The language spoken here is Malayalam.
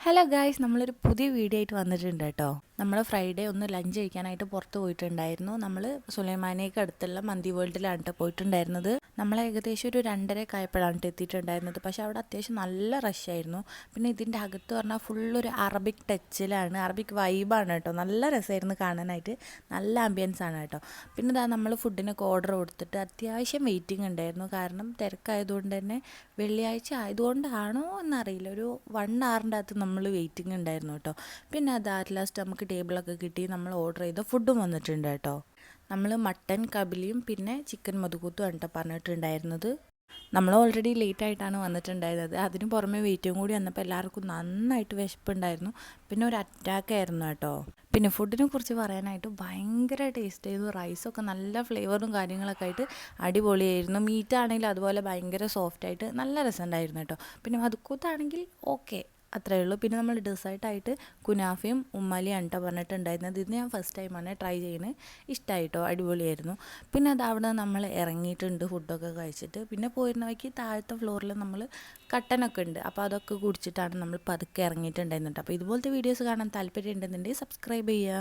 ഹലോ ഗായ്സ്, നമ്മളൊരു പുതിയ വീഡിയോ ആയിട്ട് വന്നിട്ടുണ്ട് കേട്ടോ. നമ്മൾ ഫ്രൈഡേ ഒന്ന് ലഞ്ച് കഴിക്കാനായിട്ട് പുറത്ത് പോയിട്ടുണ്ടായിരുന്നു. നമ്മൾ സുലൈമാനിയൊക്കെ അടുത്തുള്ള മന്തി വേൾഡിലാണ് കേട്ടോ പോയിട്ടുണ്ടായിരുന്നത്. നമ്മൾ ഏകദേശം ഒരു 2:30 ആയപ്പോഴാണ് എത്തിയിട്ടുണ്ടായിരുന്നത്. പക്ഷേ അവിടെ അത്യാവശ്യം നല്ല റഷായിരുന്നു. പിന്നെ ഇതിൻ്റെ അകത്ത് പറഞ്ഞാൽ ഫുള്ളൊരു അറബിക് ടച്ചിലാണ്, അറബിക് വൈബാണ് കേട്ടോ. നല്ല രസമായിരുന്നു കാണാനായിട്ട്, നല്ല ആംബിയൻസ് ആണ് കേട്ടോ. പിന്നെ ഇതാ നമ്മൾ ഫുഡിനൊക്കെ ഓർഡർ കൊടുത്തിട്ട് അത്യാവശ്യം വെയിറ്റിംഗ് ഉണ്ടായിരുന്നു. കാരണം തിരക്കായതുകൊണ്ട് തന്നെ, വെള്ളിയാഴ്ച ആയതുകൊണ്ടാണോ എന്നറിയില്ല, ഒരു 1 hourൻ്റെ അകത്ത് നമ്മൾ വെയിറ്റിംഗ് ഉണ്ടായിരുന്നു കേട്ടോ. പിന്നെ അത് അറ്റ് ലാസ്റ്റ് നമുക്ക് ടേബിളൊക്കെ കിട്ടി. നമ്മൾ ഓർഡർ ചെയ്ത ഫുഡും വന്നിട്ടുണ്ട് കേട്ടോ. നമ്മൾ മട്ടൻ കബലിയും പിന്നെ ചിക്കൻ മധുകൂത്തും ആണ് കേട്ടോ പറഞ്ഞിട്ടുണ്ടായിരുന്നത്. നമ്മൾ ഓൾറെഡി ലേറ്റ് ആയിട്ടാണ് വന്നിട്ടുണ്ടായിരുന്നത്. അതിന് പുറമെ വെയിറ്റും കൂടി വന്നപ്പോൾ എല്ലാവർക്കും നന്നായിട്ട് വിശപ്പുണ്ടായിരുന്നു. പിന്നെ ഒരു അറ്റാക്ക് ആയിരുന്നു കേട്ടോ. പിന്നെ ഫുഡിനെ കുറിച്ച് പറയാനായിട്ട് ഭയങ്കര ടേസ്റ്റ് ആയിരുന്നു. റൈസൊക്കെ നല്ല ഫ്ലേവറും കാര്യങ്ങളൊക്കെ ആയിട്ട് അടിപൊളിയായിരുന്നു. മീറ്റ് ആണെങ്കിലും അതുപോലെ ഭയങ്കര സോഫ്റ്റായിട്ട് നല്ല രസമുണ്ടായിരുന്നു കേട്ടോ. പിന്നെ മധുക്കൂത്താണെങ്കിൽ ഓക്കെ, അത്രയേ ഉള്ളൂ. പിന്നെ നമ്മൾ ഡെസേർട്ടായിട്ട് കുനാഫയും ഉമ്മാലിയാണ് കേട്ടോ പറഞ്ഞിട്ടുണ്ടായിരുന്നത്. ഇത് ഞാൻ ഫസ്റ്റ് ടൈമാണ് ട്രൈ ചെയ്യുന്നത്. ഇഷ്ടമായിട്ടോ, അടിപൊളിയായിരുന്നു. പിന്നെ അത് അവിടെ നമ്മൾ ഇറങ്ങിയിട്ടുണ്ട് ഫുഡൊക്കെ കഴിച്ചിട്ട്. പിന്നെ പോയിരുന്ന വഴിക്ക് താഴത്തെ ഫ്ലോറിൽ നമ്മൾ കട്ടനൊക്കെ ഉണ്ട്. അപ്പോൾ അതൊക്കെ കുടിച്ചിട്ടാണ് നമ്മൾ പതുക്കെ ഇറങ്ങിയിട്ടുണ്ടായിരുന്നത്. അപ്പോൾ ഇതുപോലത്തെ വീഡിയോസ് കാണാൻ താല്പര്യം ഉണ്ടെന്നുണ്ടെങ്കിൽ സബ്സ്ക്രൈബ് ചെയ്യുക.